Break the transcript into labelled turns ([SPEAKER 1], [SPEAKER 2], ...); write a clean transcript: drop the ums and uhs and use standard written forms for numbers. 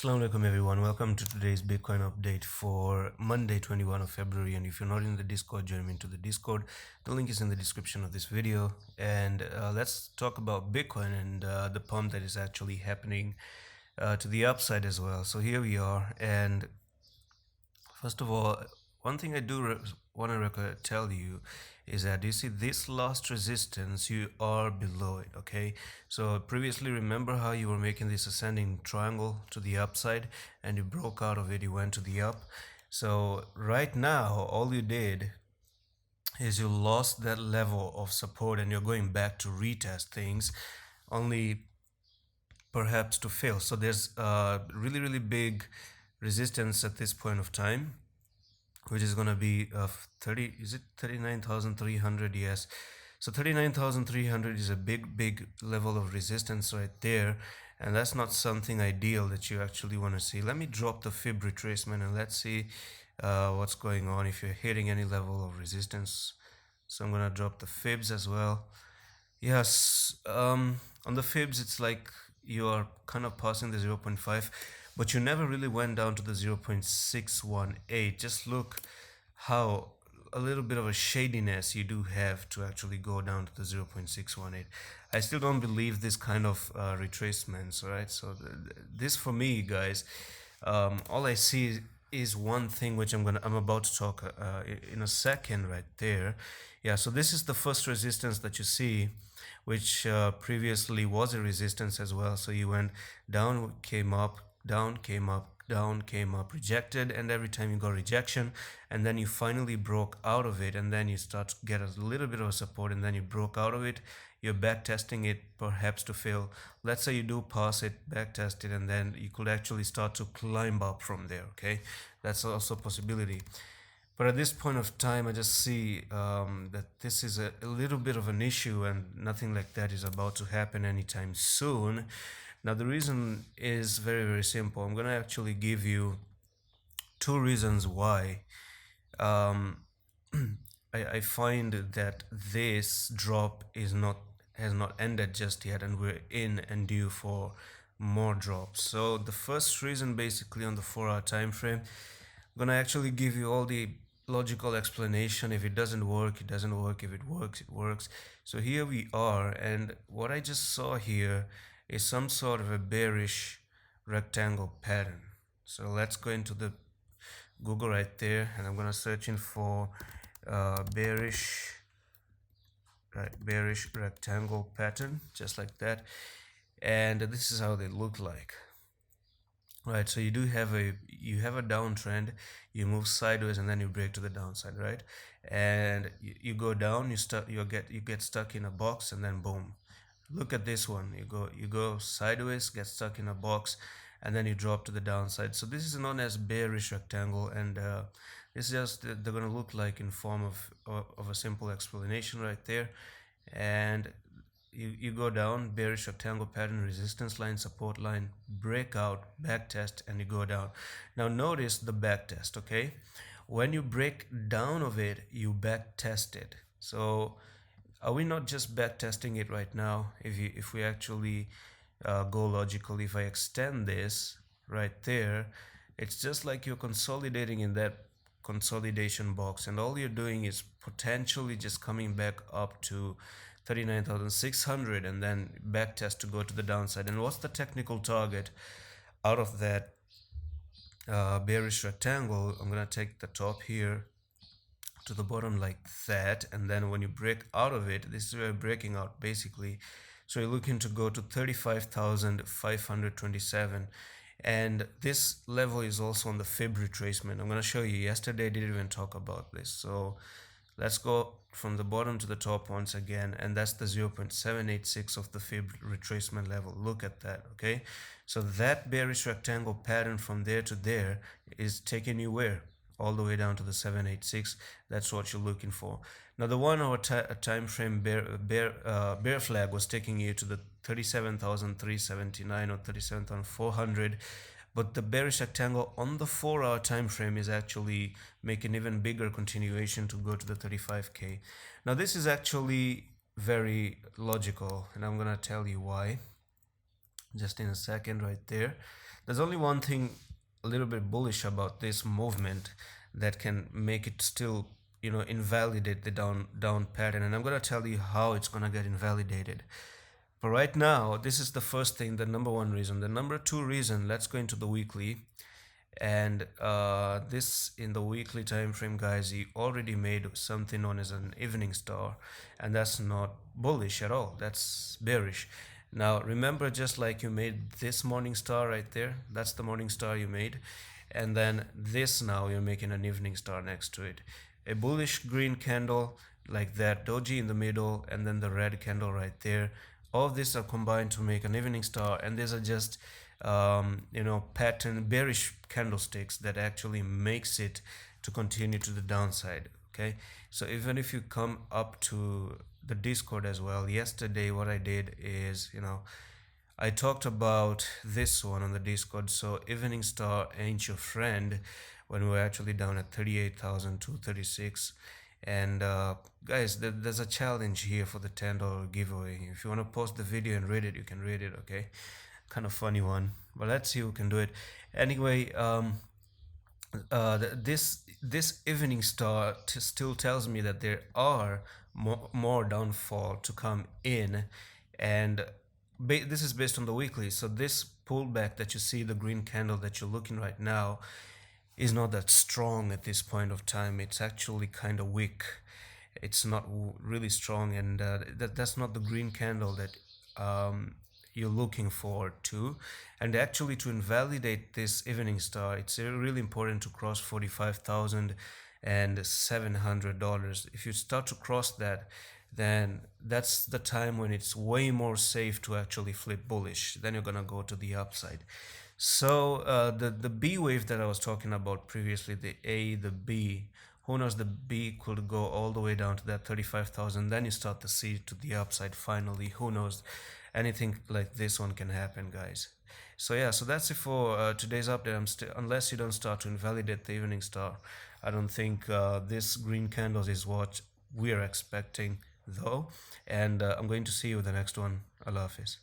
[SPEAKER 1] Assalamu alaikum everyone, welcome to today's Bitcoin update for Monday 21 of February. And if you're not in the Discord, join me into the Discord. The link is in the description of this video. And let's talk about Bitcoin and the pump that is actually happening to the upside as well. So here we are, and first of all, one thing I do want to tell you is that you see this last resistance, you are below it. Okay, so previously, remember how you were making this ascending triangle to the upside and you broke out of it, you went to the up. So right now all you did is you lost that level of support and you're going back to retest things, only perhaps to fail. So there's really big resistance at this point of time, which is going to be 30, is it 39,300? Yes, so 39,300 is a big level of resistance right there, and that's not something ideal that you actually want to see. Let me drop the fib retracement and let's see what's going on if you're hitting any level of resistance. So I'm going to drop the fibs as well. Yes, on the fibs it's like you are kind of passing the 0.5, but you never really went down to the 0.618. Just look how a little bit of a shadiness you do have to actually go down to the 0.618. I still don't believe this kind of retracements, right? So this for me, guys, all I see is one thing which I'm about to talk in a second right there. Yeah, so this is the first resistance that you see, which previously was a resistance as well. So you went down, came up, down, came up, down, came up, rejected, and every time you got rejection, and then you finally broke out of it, and then you start to get a little bit of support, and then you broke out of it. You're back testing it, perhaps to fail. Let's say you do pass it, back test it, and then you could actually start to climb up from there. Okay, that's also a possibility. But at this point of time, I just see that this is a little bit of an issue, and nothing like that is about to happen anytime soon. Now, the reason is very simple. I'm going to actually give you two reasons why I find that this drop has not ended just yet, and we're in and due for more drops. So the first reason, basically on the 4-hour time frame, I'm gonna actually give you all the logical explanation. If it doesn't work, it doesn't work. If it works, it works. So here we are, and what I just saw here is some sort of a bearish rectangle pattern. So let's go into the Google right there, and I'm gonna search in for bearish rectangle pattern, just like that, and this is how they look like. Right, so you have a downtrend, you move sideways and then you break to the downside, right? And you go down, you get stuck in a box, and then boom. Look at this one. You go sideways, get stuck in a box, and then you drop to the downside. So this is known as bearish rectangle, and it's just they're going to look like in form of a simple explanation right there. And you go down, bearish rectangle pattern, resistance line, support line, breakout, back test, and you go down. Now notice the back test. Okay, when you break down of it, you back test it. So are we not just back testing it right now? If we actually go logical, if I extend this right there, it's just like you're consolidating in that consolidation box, and all you're doing is potentially just coming back up to 39,600 and then back test to go to the downside. And what's the technical target out of that bearish rectangle? I'm gonna take the top here to the bottom like that, and then when you break out of it, this is where you're breaking out basically. So you're looking to go to 35,527, and this level is also on the fib retracement. I'm going to show you. Yesterday I didn't even talk about this, so let's go from the bottom to the top once again, and that's the 0.786 of the fib retracement level. Look at that. Okay, so that bearish rectangle pattern from there to there is taking you where? All the way down to the 786. That's what you're looking for. Now the 1 hour time frame bear flag was taking you to the 37,379 or 37,400, but the bearish rectangle on the 4-hour time frame is actually making even bigger continuation to go to the 35k. Now this is actually very logical, and I'm gonna tell you why just in a second right there. There's only one thing a little bit bullish about this movement that can make it still, invalidate the down pattern, and I'm going to tell you how it's going to get invalidated. But right now, this is the first thing, the number one reason. The number two reason, let's go into the weekly. And this, in the weekly time frame, guys, he already made something known as an evening star, and that's not bullish at all, that's bearish. Now remember, just like you made this morning star right there, that's the morning star you made, and then this, now you're making an evening star next to it, a bullish green candle like that, doji in the middle, and then the red candle right there. All of these are combined to make an evening star, and these are just pattern bearish candlesticks that actually makes it to continue to the downside. Okay, so even if you come up to the Discord as well, yesterday what I did is, I talked about this one on the Discord. So evening star ain't your friend when we're actually down at 38,236. And guys, there's a challenge here for the $10 giveaway. If you want to post the video and read it, you can read it. Okay, kind of funny one, but let's see who can do it. Anyway, this evening star still tells me that there are more downfall to come in, and this is based on the weekly. So this pullback that you see, the green candle that you're looking right now, is not that strong at this point of time. It's actually kind of weak. It's not really strong, and that's not the green candle that you're looking forward to. And actually, to invalidate this evening star, it's really important to cross $45,700. If you start to cross that, then that's the time when it's way more safe to actually flip bullish. Then you're gonna go to the upside. So the B wave that I was talking about previously, the A, the B, who knows, the B could go all the way down to that 35,000. Then you start to see to the upside finally. Who knows? Anything like this one can happen, guys. So yeah, so that's it for today's update. Unless you don't start to invalidate the evening star, I don't think this green candles is what we are expecting though. And I'm going to see you with the next one. Allah Hafiz.